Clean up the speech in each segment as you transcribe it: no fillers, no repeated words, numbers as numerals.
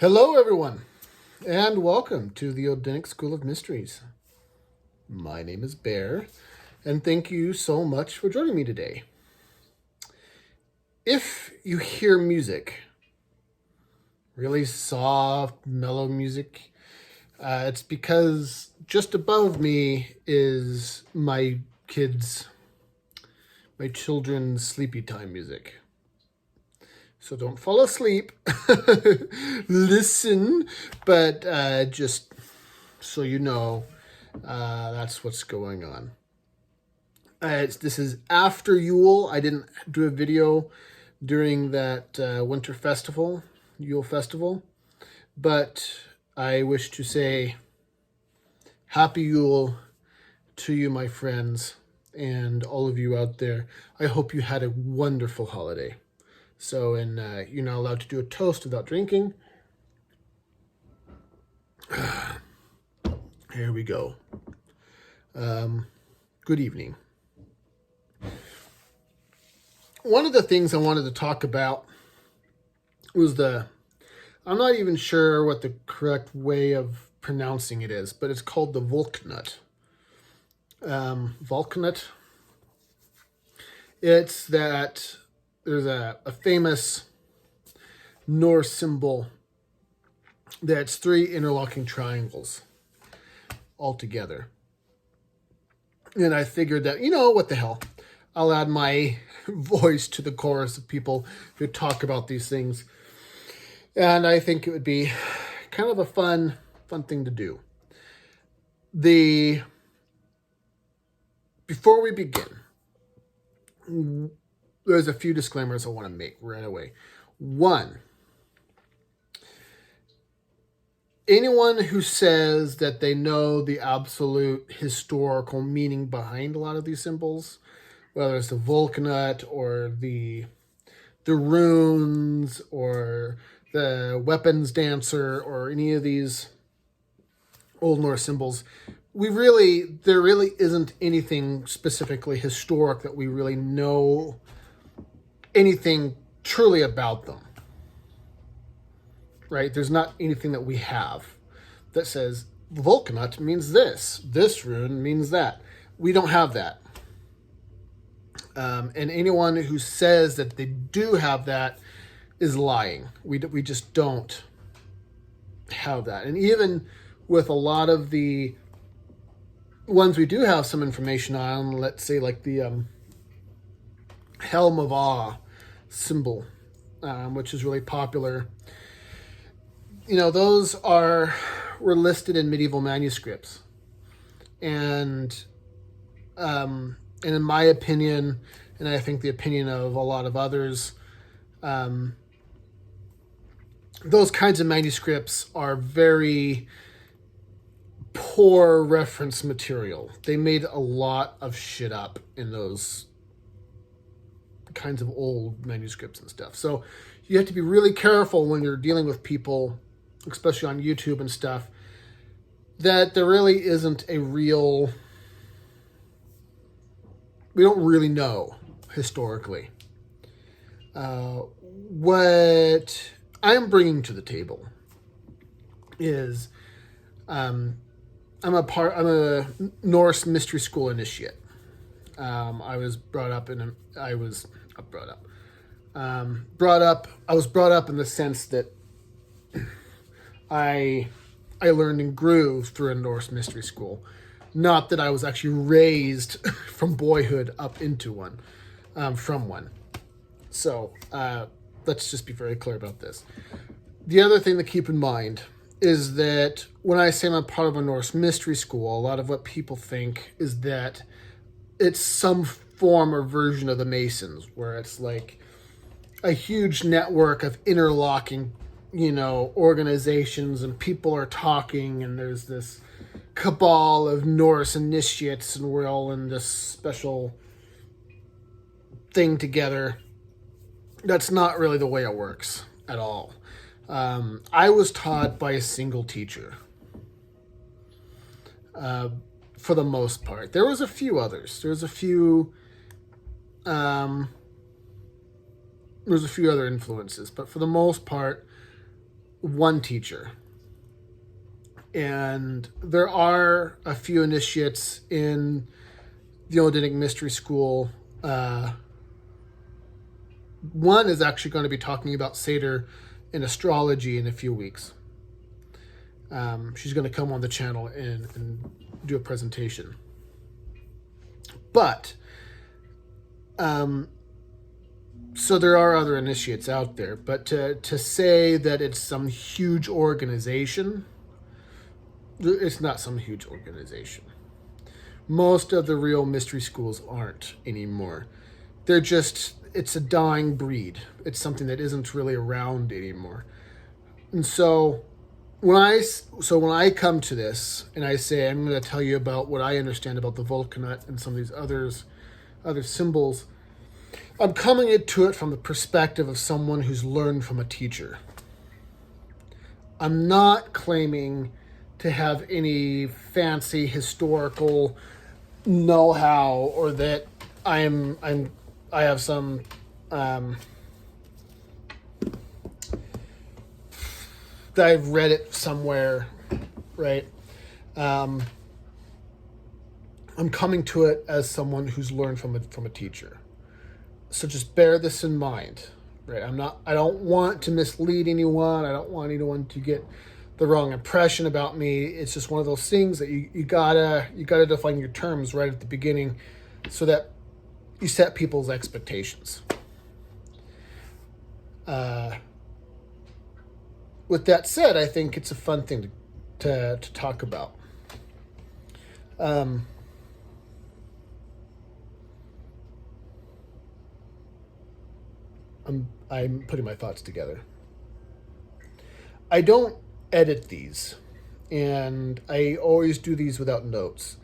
Hello, everyone, and welcome to the Odinic School of Mysteries. My name is Bear, and thank you so much for joining me today. If you hear music, really soft, mellow music, it's because just above me is my children's sleepy time music. So don't fall asleep. Listen, but just so you know, that's what's going on. This is after Yule. I didn't do a video during that winter festival, Yule festival, but I wish to say Happy Yule to you, my friends, and all of you out there. I hope you had a wonderful holiday. So, and you're not allowed to do a toast without drinking. Here we go. Good evening. One of the things I wanted to talk about was I'm not even sure what the correct way of pronouncing it is, but it's called the Valknut. Valknut. It's that there's a famous Norse symbol that's three interlocking triangles all together. And I figured that, what the hell? I'll add my voice to the chorus of people who talk about these things. And I think it would be kind of a fun thing to do. Before we begin, there's a few disclaimers I want to make right away. One, anyone who says that they know the absolute historical meaning behind a lot of these symbols, whether it's the Valknut or the runes or the weapons dancer or any of these Old Norse symbols, there really isn't anything specifically historic that we really know anything truly about them, right? There's not anything that we have that says Valknut means this rune means that. We don't have that. And anyone who says that they do have that is lying. We just don't have that. And even with a lot of the ones we do have some information on, let's say like the Helm of Awe symbol, which is really popular. Those were listed in medieval manuscripts. And in my opinion, and I think the opinion of a lot of others, those kinds of manuscripts are very poor reference material. They made a lot of shit up in those kinds of old manuscripts and stuff. So you have to be really careful when you're dealing with people, especially on YouTube and stuff, that there really isn't we don't really know historically. What I'm bringing to the table is I'm a Norse mystery school initiate. I was brought up in the sense that I learned and grew through a Norse mystery school. Not that I was actually raised from boyhood up into one, from one. So let's just be very clear about this. The other thing to keep in mind is that when I say I'm a part of a Norse mystery school, a lot of what people think is that it's some form or version of the Masons, where it's like a huge network of interlocking, organizations, and people are talking, and there's this cabal of Norse initiates, and we're all in this special thing together. That's not really the way it works at all. I was taught by a single teacher. For the most part. There was a few others. There's a few other influences, but for the most part, one teacher. And there are a few initiates in the Odinic Mystery School. One is actually going to be talking about Seder and astrology in a few weeks. She's going to come on the channel and do a presentation. But, so there are other initiates out there, but to say that it's some huge organization, it's not some huge organization. Most of the real mystery schools aren't anymore. They're just, it's a dying breed. It's something that isn't really around anymore. And so when I come to this and I say I'm going to tell you about what I understand about the Valknut and some of these other symbols, I'm coming into it from the perspective of someone who's learned from a teacher. I'm not claiming to have any fancy historical know-how or that I have some that I've read it somewhere, right? I'm coming to it as someone who's learned from a teacher. So just bear this in mind, right? I don't want to mislead anyone. I don't want anyone to get the wrong impression about me. It's just one of those things that you gotta define your terms right at the beginning so that you set people's expectations. With that said, I think it's a fun thing to talk about. I'm putting my thoughts together. I don't edit these, and I always do these without notes.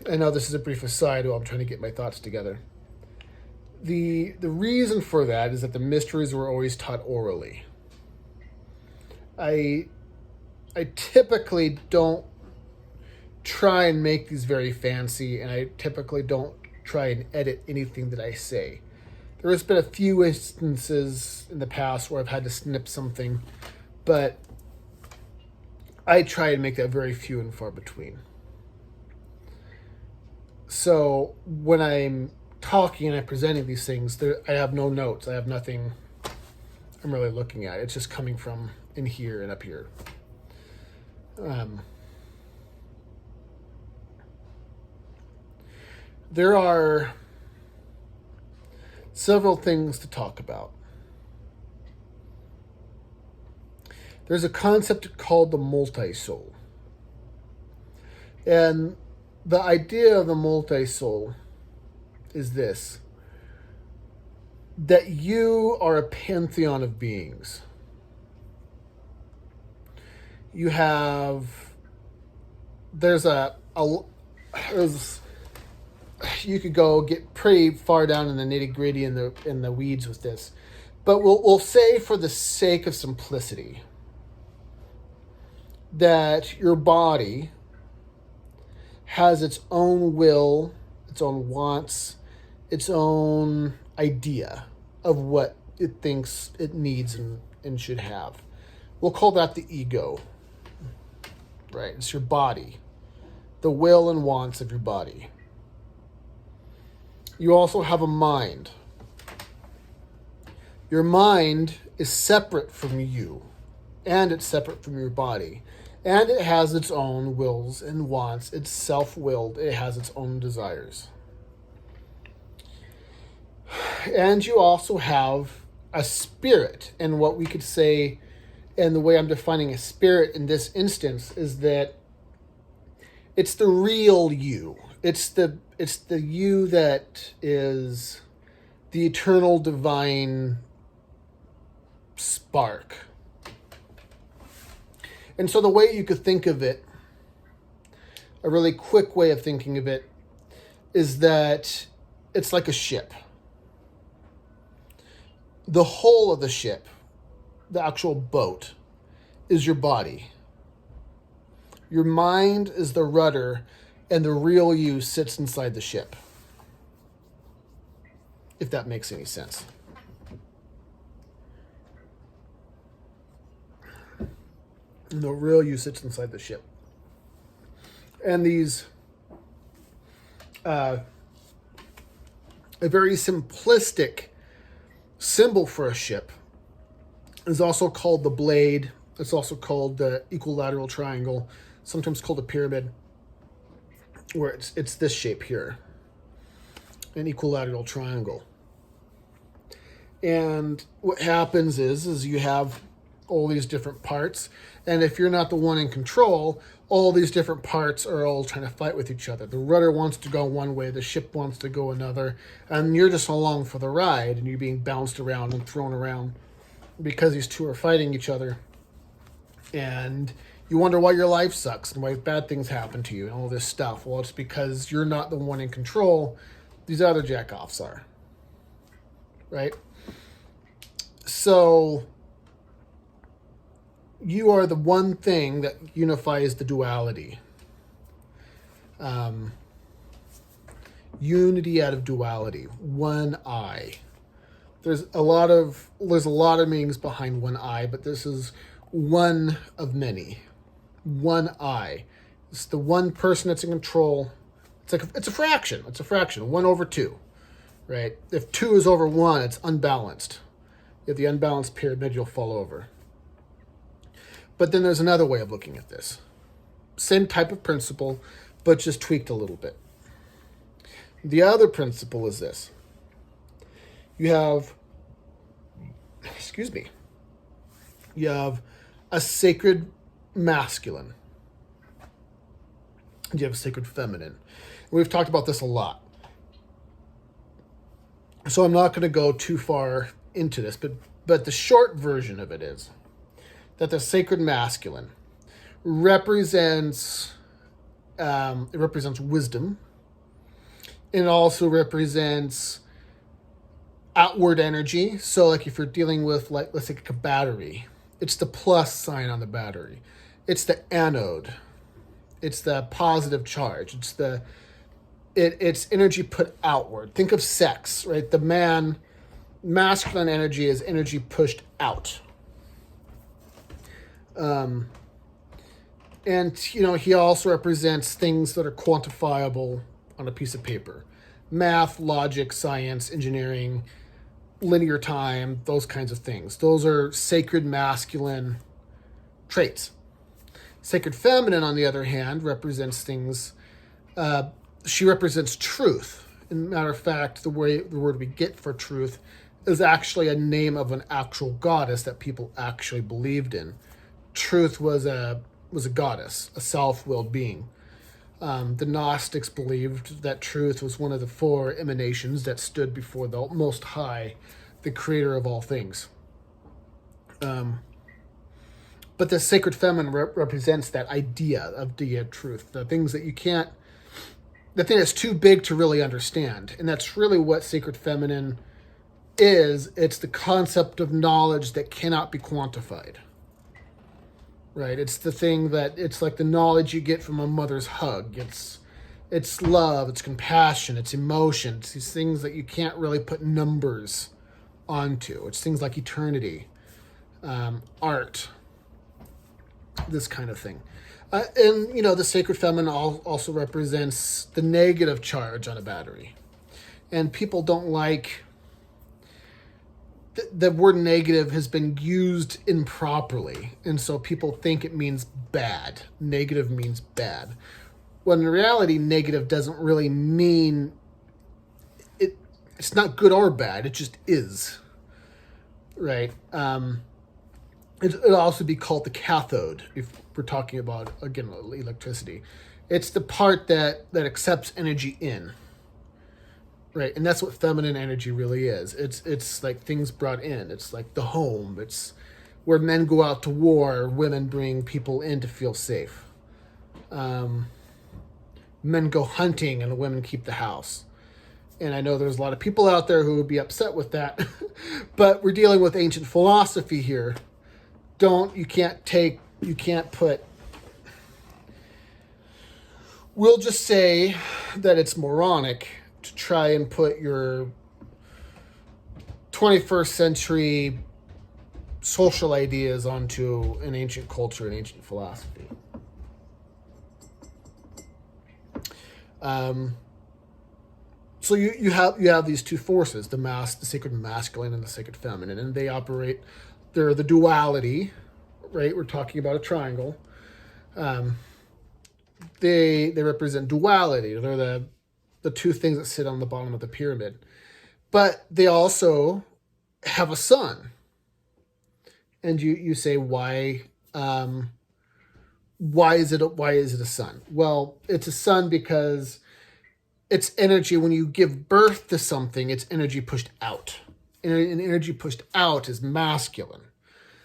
I know this is a brief aside while I'm trying to get my thoughts together. The reason for that is that the mysteries were always taught orally. I typically don't try and make these very fancy, and I typically don't try and edit anything that I say. There has been a few instances in the past where I've had to snip something, but I try and make that very few and far between. So when I'm talking and I'm presenting these things, I have no notes. I have nothing I'm really looking at. It's just coming from in here and up here. There are several things to talk about. There's a concept called the multi-soul. And the idea of the multi-soul is this: that you are a pantheon of beings. You you could go get pretty far down in the nitty-gritty in the weeds with this, but we'll say, for the sake of simplicity, that your body has its own will, its own wants, its own idea of what it thinks it needs and should have. We'll call that the ego, right? It's your body, the will and wants of your body. You also have a mind. Your mind is separate from you, and it's separate from your body. And it has its own wills and wants. It's self-willed. It has its own desires. And you also have a spirit. And what we could say, and the way I'm defining a spirit in this instance, is that it's the real you. It's the you that is the eternal divine spark. And so the way you could think of it, a really quick way of thinking of it, is that it's like a ship. The hull of the ship, the actual boat, is your body. Your mind is the rudder, and the real you sits inside the ship. If that makes any sense. And the real you sits inside the ship. And these, a very simplistic symbol for a ship is also called the blade. It's also called the equilateral triangle, sometimes called a pyramid, where it's this shape here, an equilateral triangle. And what happens is you have all these different parts, and if you're not the one in control, all these different parts are all trying to fight with each other. The rudder wants to go one way, the ship wants to go another, and you're just along for the ride, and you're being bounced around and thrown around because these two are fighting each other. And you wonder why your life sucks and why bad things happen to you and all this stuff. Well, it's because you're not the one in control. These other jack-offs are. Right? So you are the one thing that unifies the duality. Unity out of duality. One eye. There's a lot of meanings behind one eye, but this is one of many. One eye. It's the one person that's in control. It's a fraction. It's a fraction. 1 over 2. Right? If 2 is over 1, it's unbalanced. If the unbalanced pyramid, you'll fall over. But then there's another way of looking at this. Same type of principle, but just tweaked a little bit. The other principle is this. You have a sacred masculine. You have a sacred feminine. We've talked about this a lot. So I'm not going to go too far into this, but the short version of it is that the sacred masculine represents wisdom. It also represents outward energy. So like if you're dealing with, like, let's say a battery, it's the plus sign on the battery. It's the anode. It's the positive charge. It's energy put outward. Think of sex, right? The masculine energy is energy pushed out. And, he also represents things that are quantifiable on a piece of paper. Math, logic, science, engineering, linear time, those kinds of things. Those are sacred masculine traits. Sacred feminine, on the other hand, represents things. She represents truth. As a matter of fact, the word we get for truth is actually a name of an actual goddess that people actually believed in. Truth was a goddess, a self-willed being. The Gnostics believed that truth was one of the 4 emanations that stood before the Most High, the creator of all things. But the sacred feminine represents that idea of the truth, the things that you can't, the thing that's too big to really understand. And that's really what sacred feminine is. It's the concept of knowledge that cannot be quantified. Right? It's the thing it's like the knowledge you get from a mother's hug. It's love, it's compassion, it's emotion. It's these things that you can't really put numbers onto. It's things like eternity, art, this kind of thing. And the sacred feminine also represents the negative charge on a battery. And people don't like the word negative has been used improperly, and so people think it means bad. Negative means bad. When in reality, negative doesn't really mean it. It's not good or bad. It just is. Right? It'll also be called the cathode if we're talking about, again, electricity. It's the part that accepts energy in. Right, and that's what feminine energy really is. It's like things brought in. It's like the home. It's where men go out to war, women bring people in to feel safe. Men go hunting and the women keep the house. And I know there's a lot of people out there who would be upset with that, but we're dealing with ancient philosophy here. You can't put, we'll just say that it's moronic to try and put your 21st century social ideas onto an ancient culture and ancient philosophy. So you have these two forces, the sacred masculine and the sacred feminine, and they operate. They're the duality, right? We're talking about a triangle. They represent duality. They're the two things that sit on the bottom of the pyramid, but they also have a sun. And you say why is it a sun? Well, it's a sun because it's energy. When you give birth to something, it's energy pushed out. And energy pushed out is masculine.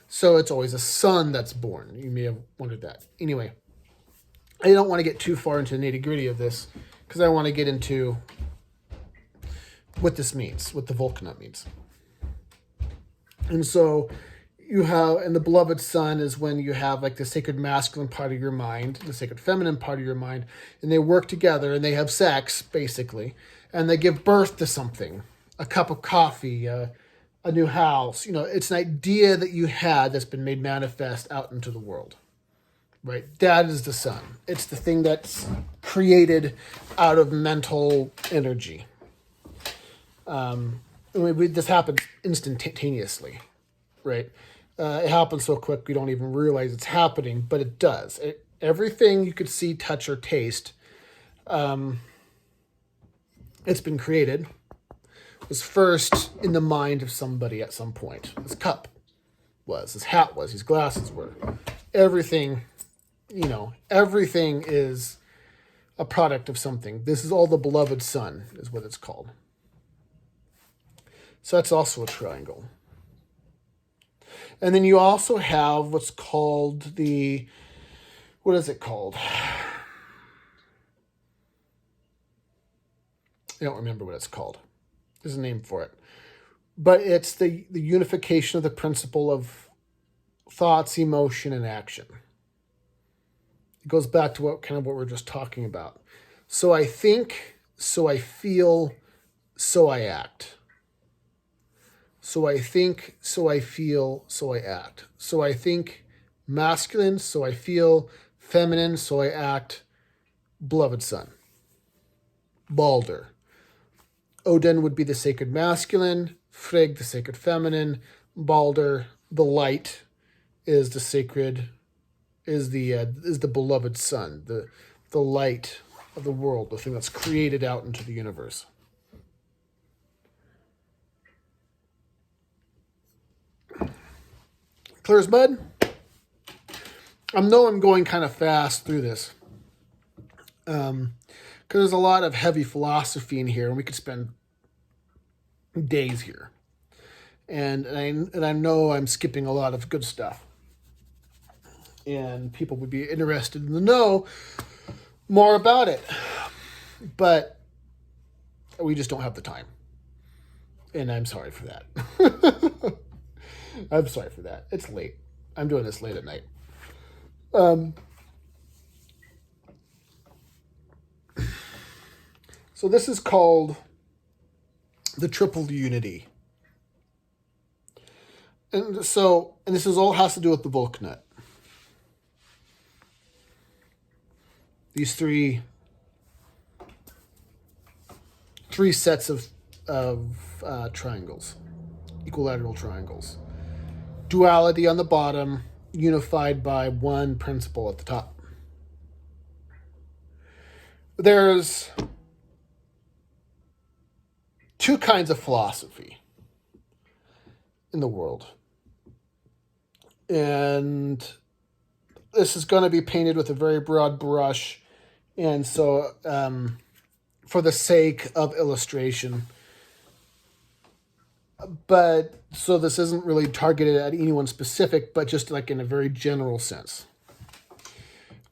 So it's always a son that's born. You may have wondered that. Anyway, I don't want to get too far into the nitty-gritty of this because I want to get into what this means, what the Valknut means. And so and the beloved son is when you have like the sacred masculine part of your mind, the sacred feminine part of your mind, and they work together and they have sex, basically, and they give birth to something, a cup of coffee, a new house. It's an idea that you had that's been made manifest out into the world, right? That is the sun. It's the thing that's created out of mental energy. This happens instantaneously, right? It happens so quick we don't even realize it's happening, but it does. Everything you could see, touch, or taste, it's been created, was first in the mind of somebody at some point. His cup was, his hat was, his glasses were. Everything, everything is a product of something. This is all the beloved sun, is what it's called. So that's also a triangle. And then you also have what's called what is it called? I don't remember what it's called. There's a name for it. But it's the unification of the principle of thoughts, emotion, and action. It goes back to what we're just talking about. So I think, so I feel, so I act. So I think, so I feel, so I act. So I think masculine, so I feel feminine, so I act. Beloved son. Balder. Odin would be the sacred masculine, Frigg the sacred feminine, Balder, the light, is the beloved sun, the light of the world, the thing that's created out into the universe. Clear as mud? I know I'm going kind of fast through this because there's a lot of heavy philosophy in here, and we could spend days here. And I know I'm skipping a lot of good stuff, and people would be interested to know more about it, but we just don't have the time, and I'm sorry for that. I'm sorry for that. It's late. I'm doing this late at night. So this is called the triple unity. And this is all has to do with the Valknut. These three sets of triangles, equilateral triangles. Duality on the bottom, unified by one principle at the top. There's two kinds of philosophy in the world. And this is going to be painted with a very broad brush. And so, for the sake of illustration, but so this isn't really targeted at anyone specific, but just like in a very general sense.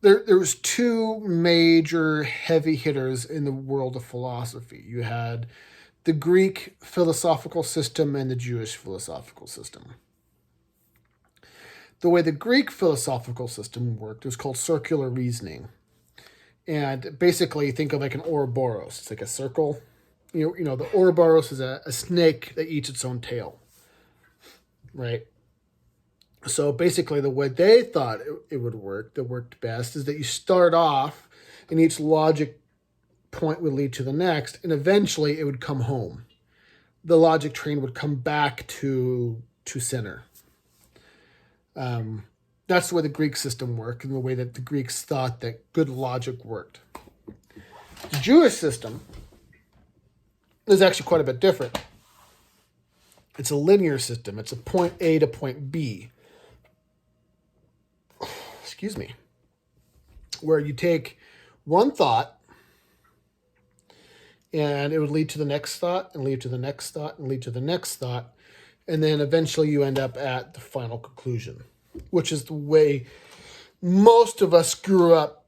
There's two major heavy hitters in the world of philosophy. You had the Greek philosophical system and the Jewish philosophical system. The way the Greek philosophical system worked was called circular reasoning. And basically, think of like an Ouroboros. It's like a circle. You know, the Ouroboros is a snake that eats its own tail, right? So basically, the way they thought it would work, that worked best, is that you start off, and each logic point would lead to the next, and eventually it would come home. The logic train would come back to center. That's the way the Greek system worked, and the way that the Greeks thought that good logic worked. The Jewish system is actually quite a bit different. It's a linear system. It's a point A to point B. Excuse me. Where you take one thought and it would lead to the next thought and lead to the next thought and lead to the next thought. And then eventually you end up at the final conclusion, which is the way most of us grew up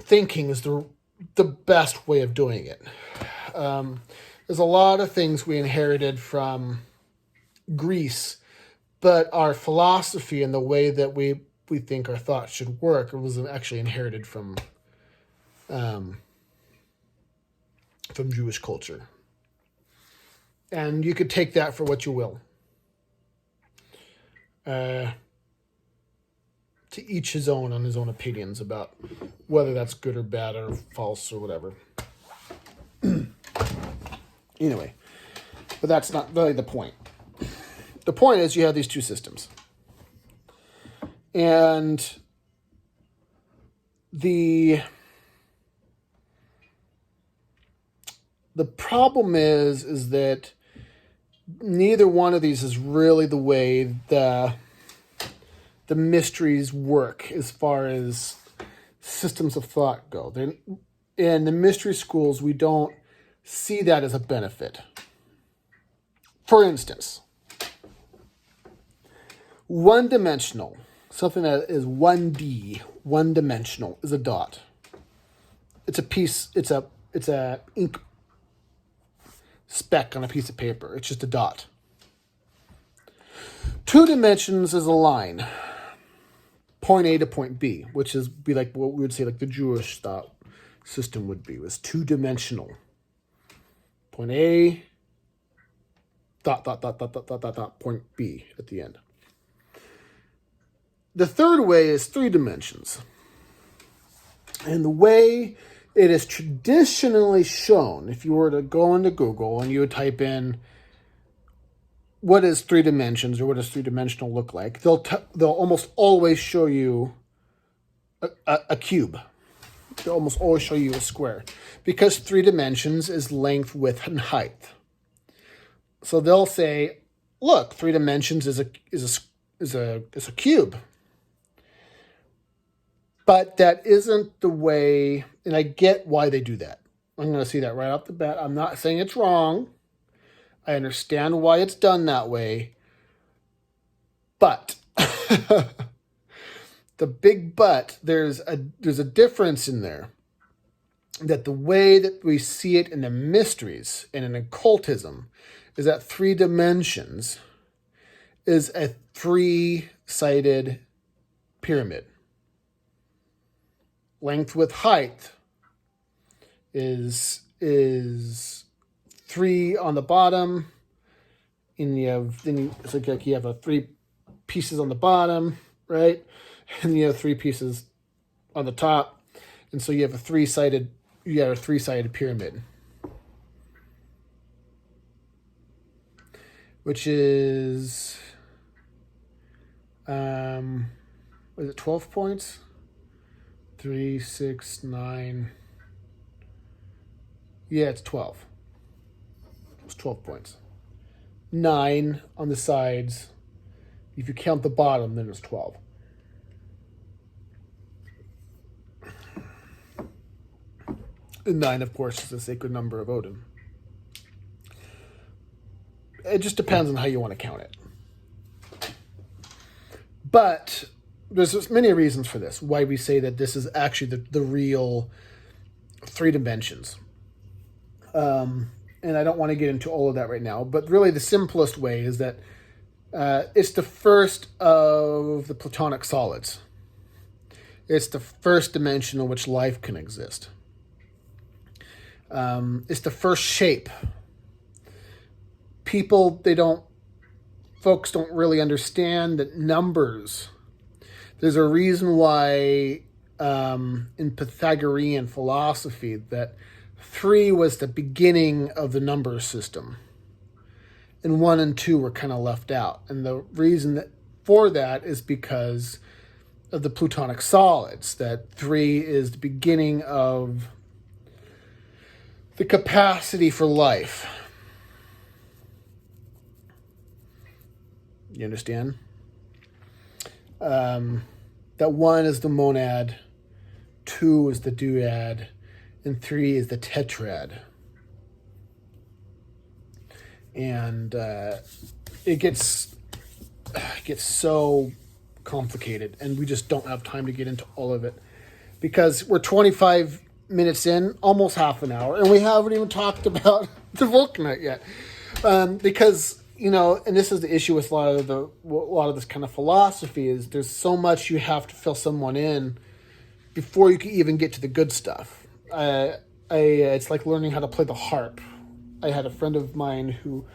thinking is the best way of doing it. There's a lot of things we inherited from Greece, but our philosophy and the way that we think our thoughts should work was actually inherited from Jewish culture. And you could take that for what you will. To each his own on his own opinions about whether that's good or bad or false or whatever. Anyway, but that's not really the point. The point is you have these two systems. And the problem is that neither one of these is really the way the mysteries work as far as systems of thought go. In the mystery schools, we don't see that as a benefit. For instance, one-dimensional, something that is 1D, one-dimensional, is a dot. It's a piece, it's a ink speck on a piece of paper. It's just a dot. 2 dimensions is a line. Point A to point B, which is be like what we would say like the Jewish thought system would be, was 2-dimensional. Point A, dot, point B at the end. The third way is 3 dimensions. And the way it is traditionally shown, if you were to go into Google and you would type in what is 3 dimensions or what does 3-dimensional look like, they'll almost always show you a cube. They'll almost always show you a square because 3 dimensions is length, width, and height. So they'll say, look, 3 dimensions is a cube. But that isn't the way, and I get why they do that. I'm going to say that right off the bat. I'm not saying it's wrong. I understand why it's done that way. But the big but, there's a difference in there. That the way that we see it in the mysteries and in occultism is that 3 dimensions is a 3-sided pyramid. Length with height is 3 on the bottom, and it's like you have 3 pieces on the bottom, right? And you have 3 pieces on the top, and so you have a 3-sided pyramid, which is is it 12 points? 3, 6, 9. Yeah, it's 12. It's 12 points. 9 on the sides. If you count the bottom, then it's 12. And 9, of course, is the sacred number of Odin. It just depends on how you want to count it. But there's many reasons for this, why we say that this is actually the real 3 dimensions. And I don't want to get into all of that right now, but really the simplest way is that it's the first of the Platonic solids. It's the first dimension in which life can exist. It's the first shape. People, they don't folks don't really understand that numbers, there's a reason why in Pythagorean philosophy that 3 was the beginning of the number system and 1 and 2 were kind of left out. And the reason for that is because of the Platonic solids, that 3 is the beginning of the capacity for life. You understand? That 1 is the monad, 2 is the duad, and 3 is the tetrad. And it gets so complicated, and we just don't have time to get into all of it because we're 25 minutes in, almost half an hour, and we haven't even talked about the Valknut yet. Because, and this is the issue with a lot of this kind of philosophy is there's so much you have to fill someone in before you can even get to the good stuff. It's like learning how to play the harp. I had a friend of mine who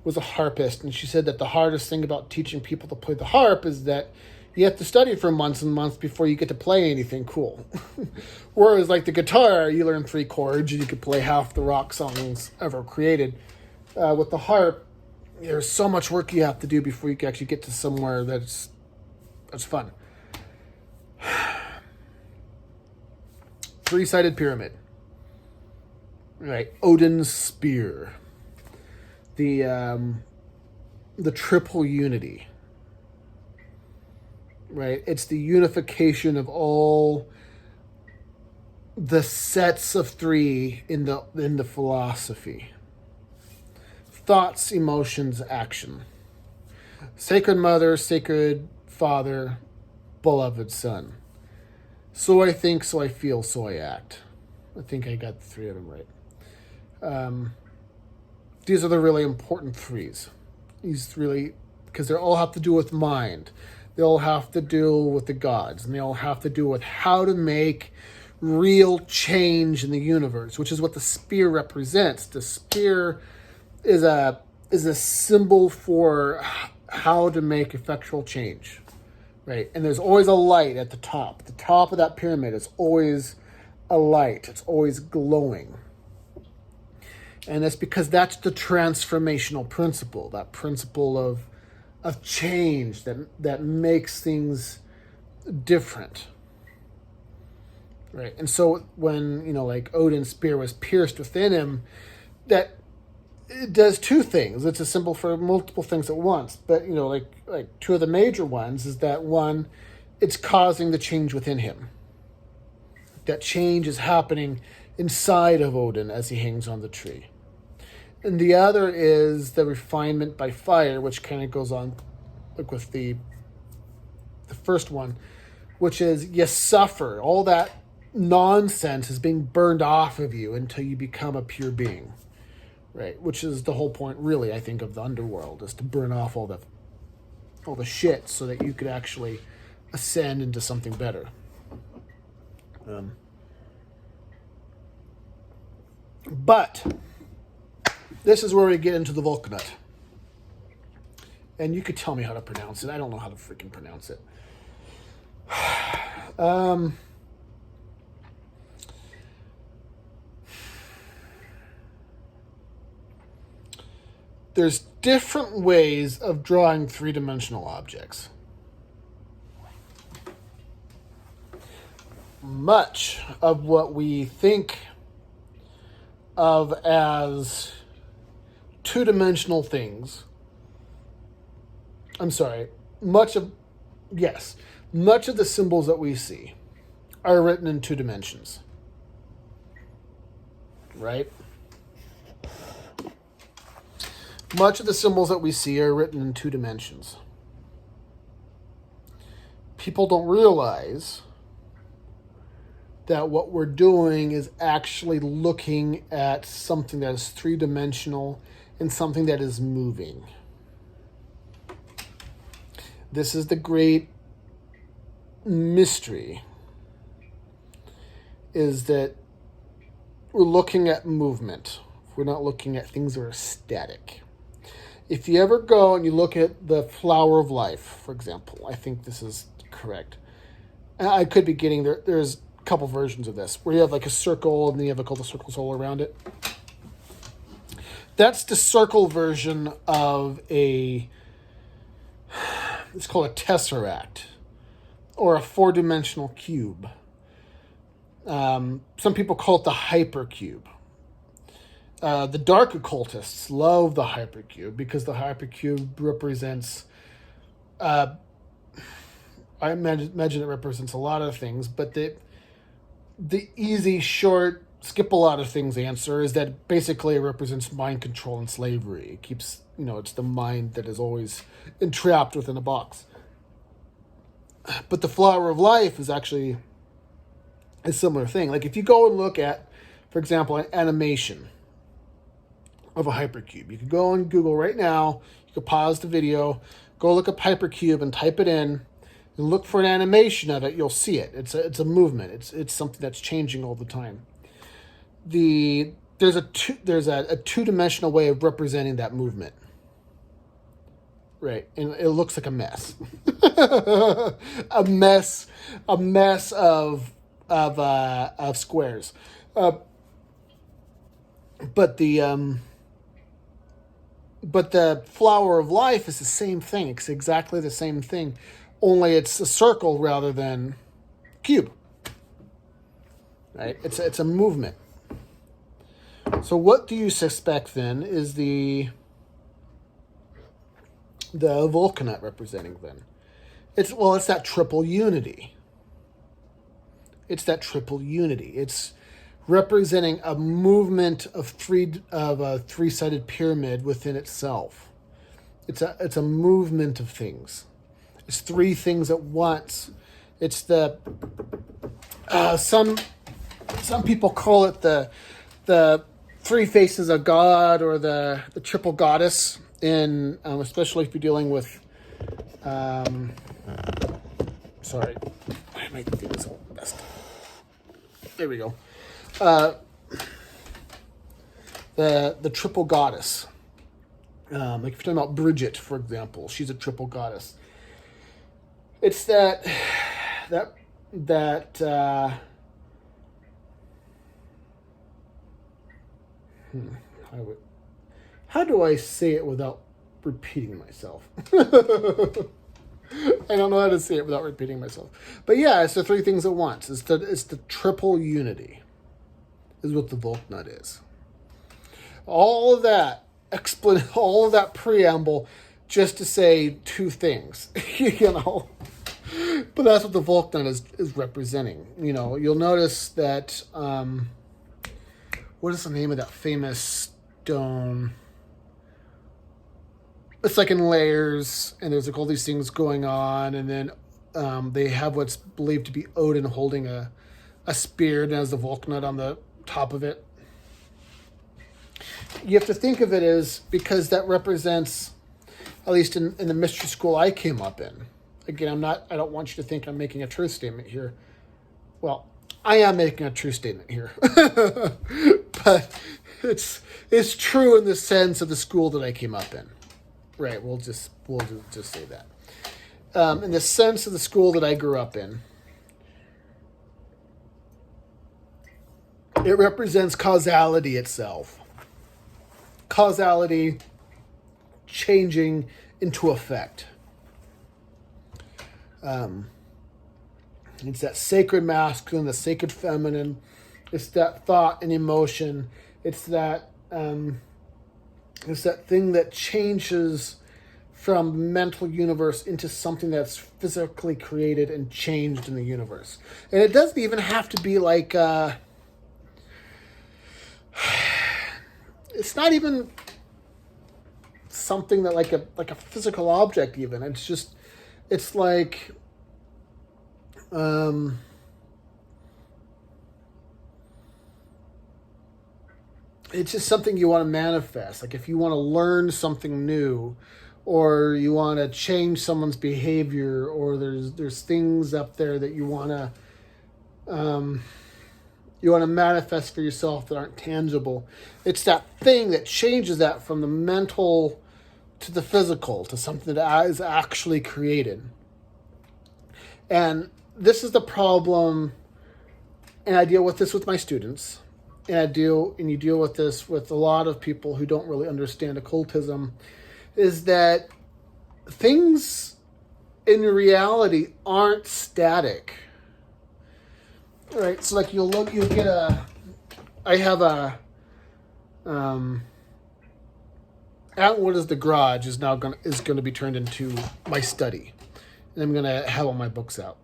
was a harpist, and she said that the hardest thing about teaching people to play the harp is that you have to study for months and months before you get to play anything cool. Whereas like the guitar, you learn 3 chords and you could play half the rock songs ever created. With the harp, there's so much work you have to do before you can actually get to somewhere that's fun. 3-sided pyramid. Right, Odin's spear. The triple unity. Right, it's the unification of all the sets of 3 in the philosophy. Thoughts, emotions, action. Sacred Mother, Sacred Father, Beloved Son. So I think, so I feel, so I act. I think I got the 3 of them right. These are the really important 3s. These really, because they all have to do with mind. They all have to do with the gods. And they all have to do with how to make real change in the universe, which is what the spear represents. The spear is a symbol for how to make effectual change, right? And there's always a light at the top. The top of that pyramid is always a light. It's always glowing. And that's because that's the transformational principle, that principle of change that makes things different. Right. And so when, like Odin's spear was pierced within him, that it does 2 things. It's a symbol for multiple things at once. But, like 2 of the major ones is that 1, it's causing the change within him. That change is happening inside of Odin as he hangs on the tree. And the other is the refinement by fire, which kind of goes on like with the first one, which is you suffer. All that nonsense is being burned off of you until you become a pure being. Right, which is the whole point, really, I think, of the underworld, is to burn off all the shit so that you could actually ascend into something better. But this is where we get into the Valknut. And you could tell me how to pronounce it. I don't know how to freaking pronounce it. There's different ways of drawing 3-dimensional objects. Much of what we think of as 2-dimensional things, much of the symbols that we see are written in 2 dimensions. Right? Much of the symbols that we see are written in 2 dimensions. People don't realize that what we're doing is actually looking at something that is 3-dimensional and something that is moving. This is the great mystery, is that we're looking at movement. We're not looking at things that are static. If you ever go and you look at the flower of life, for example, I think this is correct. I could be getting there. There's a couple versions of this where you have like a circle and then you have the circles all around it. That's the circle version of it's called a tesseract or a 4-dimensional cube. Some people call it the hypercube. The dark occultists love the hypercube because the hypercube represents, I imagine it represents a lot of things, but the easy, short, skip a lot of things answer is that basically it represents mind control and slavery. It keeps, it's the mind that is always entrapped within a box. But the flower of life is actually a similar thing. Like if you go and look at, for example, an animation of a hypercube, you could go on Google right now, you could pause the video, go look up hypercube and type it in and look for an animation of it. You'll see it. It's a movement. It's something that's changing all the time. There's a two-dimensional way of representing that movement. Right, and it looks like a mess. a mess of squares. But the flower of life is the same thing. It's exactly the same thing, only it's a circle rather than cube. Right? It's a movement. So what do you suspect then is the Valknut representing then? It's that triple unity. It's that triple unity. It's representing a movement of a three-sided pyramid within itself. It's a movement of things. It's three things at once. It's the some people call it the three faces of God or the triple goddess. In especially if you're dealing with, sorry, why am I doing this all best? There we go. The triple goddess. Like if you're talking about Bridget, for example, she's a triple goddess. It's that how do I say it without repeating myself? I don't know how to say it without repeating myself. But yeah, it's the three things at once. It's the triple unity is what the Valknut is. All of that preamble just to say two things, But that's what the Valknut is representing. You'll notice that, what is the name of that famous stone? It's like in layers, and there's like all these things going on, and then they have what's believed to be Odin holding a spear, and has the Valknut on the top of it. You have to think of it as, because that represents, at least in the mystery school I came up in. Again, I don't want you to think I'm making a truth statement here. Well, I am making a true statement here. But it's true in the sense of the school that I came up in. Right, we'll just say that. In the sense of the school that I grew up in, it represents causality itself. Causality changing into effect. It's that sacred masculine, the sacred feminine. It's that thought and emotion. It's that thing that changes from mental universe into something that's physically created and changed in the universe. And it doesn't even have to be like it's not even something that like a physical object even. It's like it's just something you want to manifest. Like if you want to learn something new, or you want to change someone's behavior, or there's things up there that you want to manifest for yourself that aren't tangible. It's that thing that changes that from the mental to the physical, to something that is actually created. And this is the problem, and I deal with this with my students, and you deal with this with a lot of people who don't really understand occultism, is that things in reality aren't static. Right? So like you'll get I have a out what is the garage is going to be turned into my study, and I'm going to have all my books out.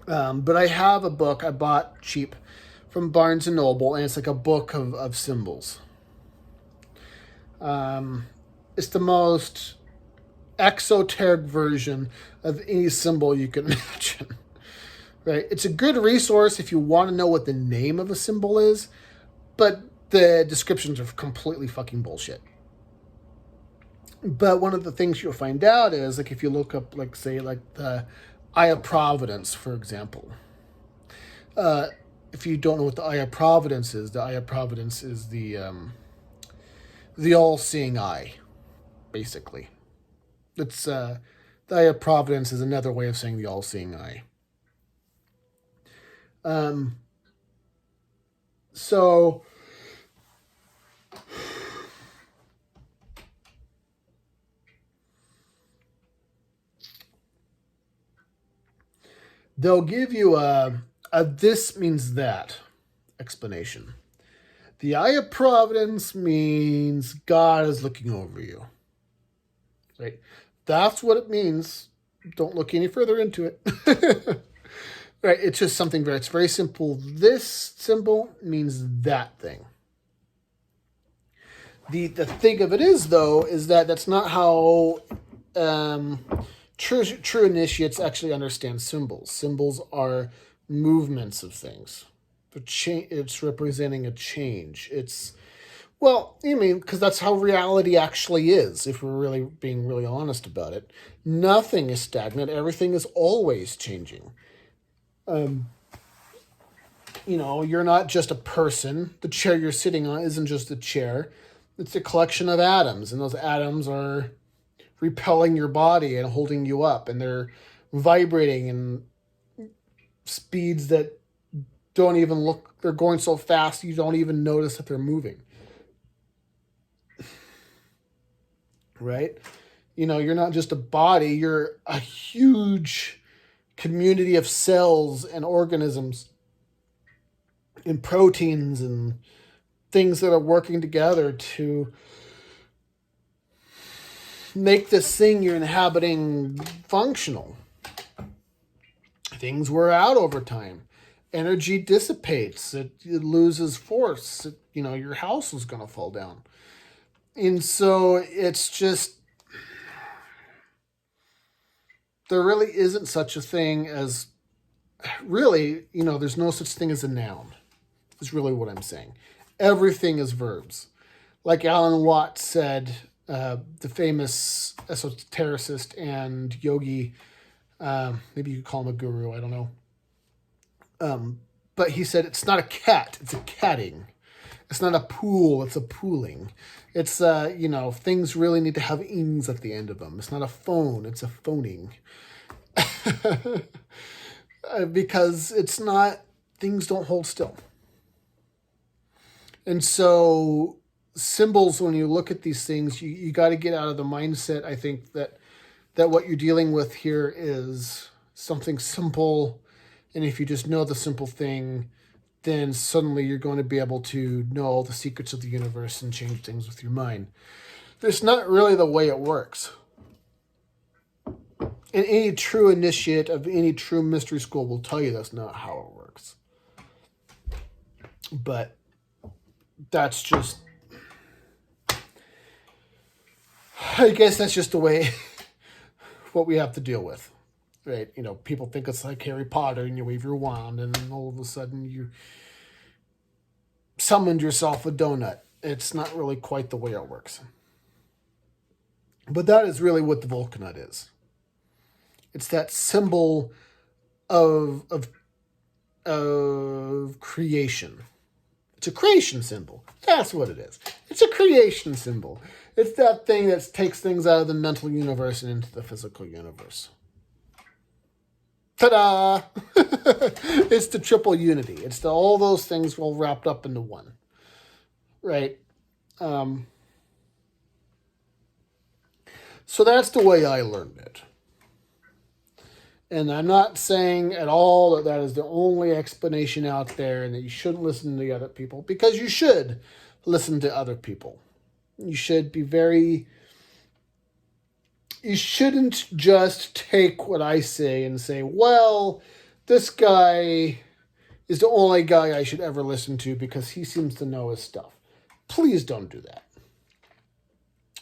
But I have a book I bought cheap from Barnes and Noble, and it's like a book of symbols. It's the most exoteric version of any symbol you can imagine. Right? It's a good resource if you want to know what the name of a symbol is, but the descriptions are completely fucking bullshit. But one of the things you'll find out is, like, if you look up, like, say, like the Eye of Providence, for example. If you don't know what the Eye of Providence is, the Eye of Providence is the all-seeing eye, basically. It's the Eye of Providence is another way of saying the all-seeing eye. So they'll give you a this means that explanation. The Eye of Providence means God is looking over you. Right? That's what it means. Don't look any further into it. Right? It's just something it's very simple. This symbol means that thing. The thing of it is, though, is that that's not how true initiates actually understand symbols. Symbols are movements of things. It's representing a change. Because that's how reality actually is, if we're really being really honest about it. Nothing is stagnant. Everything is always changing. You're not just a person. The chair you're sitting on isn't just a chair. It's a collection of atoms, and those atoms are repelling your body and holding you up, and they're vibrating in speeds that don't even look, they're going so fast you don't even notice that they're moving. Right? You're not just a body, you're a huge community of cells and organisms and proteins and things that are working together to make this thing you're inhabiting functional. Things wear out over time. Energy dissipates. It loses force. Your house is going to fall down. And so it's just, there really isn't such a thing as, really, there's no such thing as a noun, is really what I'm saying. Everything is verbs. Like Alan Watts said, the famous esotericist and yogi, maybe you could call him a guru, I don't know. But he said, it's not a cat, it's a catting. It's not a pool, it's a pooling. It's, things really need to have ings at the end of them. It's not a phone, it's a phoning. Because it's not, things don't hold still. And so symbols, when you look at these things, you got to get out of the mindset, I think, that what you're dealing with here is something simple. And if you just know the simple thing, then suddenly you're going to be able to know all the secrets of the universe and change things with your mind. That's not really the way it works. And any true initiate of any true mystery school will tell you that's not how it works. But that's just, I guess that's just the way, what we have to deal with. Right? People think it's like Harry Potter and you wave your wand and all of a sudden you summoned yourself a donut. It's not really quite the way it works. But that is really what the Valknut is. It's that symbol of creation. It's a creation symbol. That's what it is. It's a creation symbol. It's that thing that takes things out of the mental universe and into the physical universe. Ta-da! It's the triple unity. It's all those things all wrapped up into one. Right? So that's the way I learned it. And I'm not saying at all that that is the only explanation out there and that you shouldn't listen to the other people, because you should listen to other people. You should be very... You shouldn't just take what I say and say, well, this guy is the only guy I should ever listen to because he seems to know his stuff. Please don't do that.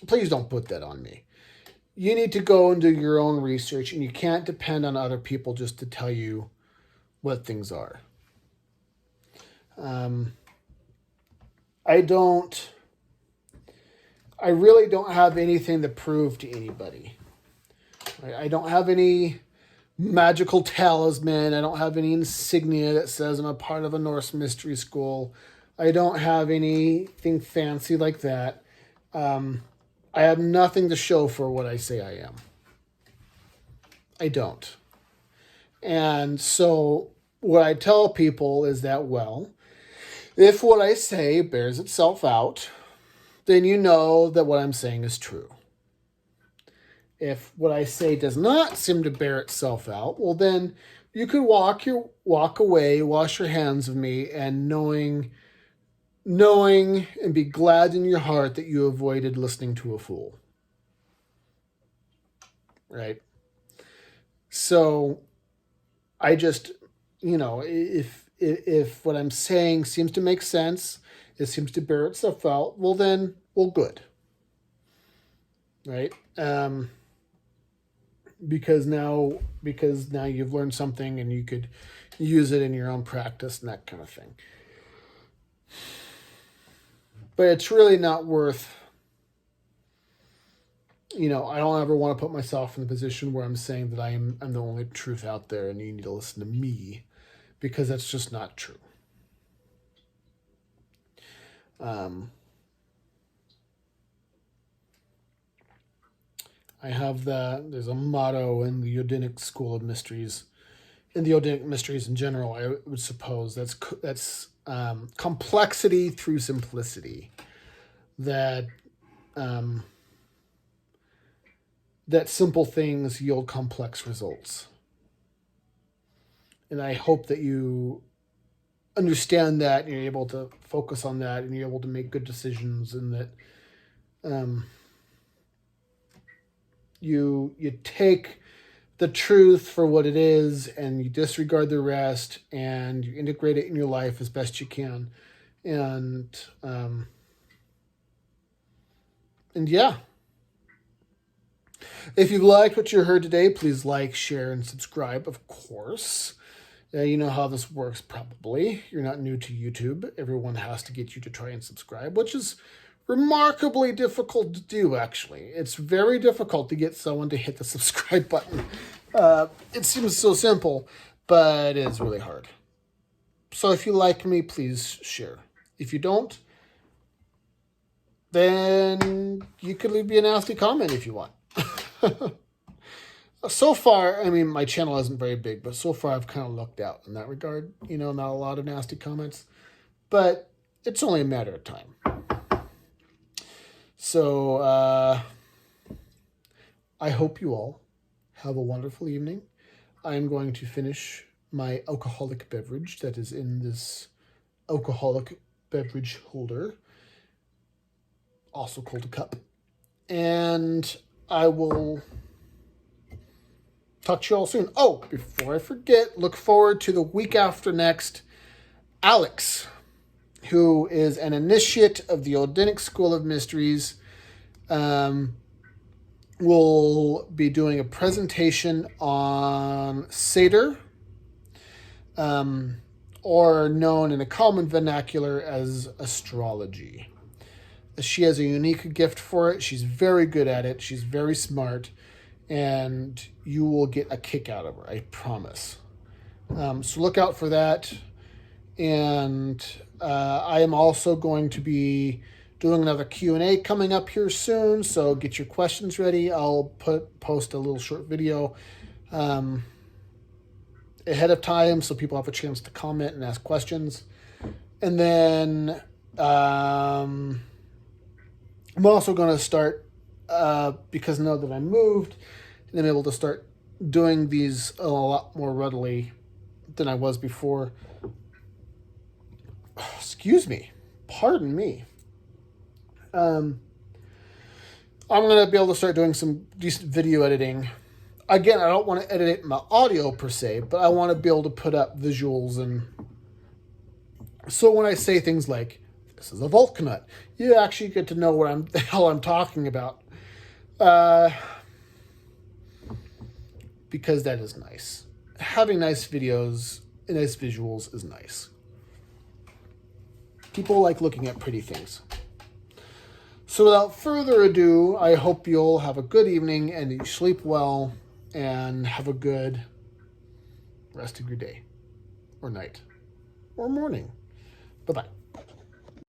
Please don't put that on me. You need to go and do your own research, and you can't depend on other people just to tell you what things are. I really don't have anything to prove to anybody. I don't have any magical talisman. I don't have any insignia that says I'm a part of a Norse mystery school. I don't have anything fancy like that. I have nothing to show for what I say I am. I don't. And so what I tell people is that, well, if what I say bears itself out, then you know that what I'm saying is true. If what I say does not seem to bear itself out, well, then you could walk away, wash your hands of me, and knowing and be glad in your heart that you avoided listening to a fool. Right? So I just, if what I'm saying seems to make sense, it seems to bear itself out, well, good. Right? Because now you've learned something and you could use it in your own practice and that kind of thing. But it's really not worth, I don't ever want to put myself in the position where I'm saying that I'm the only truth out there and you need to listen to me, because that's just not true. There's a motto in the Odinic School of Mysteries, in the Odinic Mysteries in general, I would suppose, that's complexity through simplicity. That simple things yield complex results. And I hope that you understand that, and you're able to focus on that, and you're able to make good decisions, and that you take the truth for what it is, and you disregard the rest, and you integrate it in your life as best you can. And yeah. If you've liked what you heard today, please like, share, and subscribe, of course. You know how this works, probably. You're not new to YouTube. Everyone has to get you to try and subscribe, which is remarkably difficult to do, actually. It's very difficult to get someone to hit the subscribe button. It seems so simple, but it is really hard. So if you like me, please share. If you don't, then you could leave me a nasty comment if you want. So far, my channel isn't very big, but so far I've kind of lucked out in that regard. Not a lot of nasty comments, but it's only a matter of time. So I hope you all have a wonderful evening. I'm going to finish my alcoholic beverage that is in this alcoholic beverage holder, also called a cup. And I will talk to you all soon. Oh, before I forget, look forward to the week after next. Alex, who is an initiate of the Odinic School of Mysteries, will be doing a presentation on Seder, or known in a common vernacular as astrology. She has a unique gift for it. She's very good at it. She's very smart, and you will get a kick out of her, I promise. So look out for that. And I am also going to be doing another Q&A coming up here soon, so get your questions ready. I'll post a little short video ahead of time so people have a chance to comment and ask questions. And then I'm also going to start, because now that I moved, and I'm able to start doing these a lot more readily than I was before. Excuse me. Pardon me. I'm going to be able to start doing some decent video editing. Again, I don't want to edit it in my audio per se, but I want to be able to put up visuals. And so when I say things like, this is a Valknut, you actually get to know what the hell I'm talking about. Because that is nice. Having nice videos and nice visuals is nice. People like looking at pretty things. So without further ado, I hope you'll have a good evening and you sleep well and have a good rest of your day or night or morning. Bye-bye.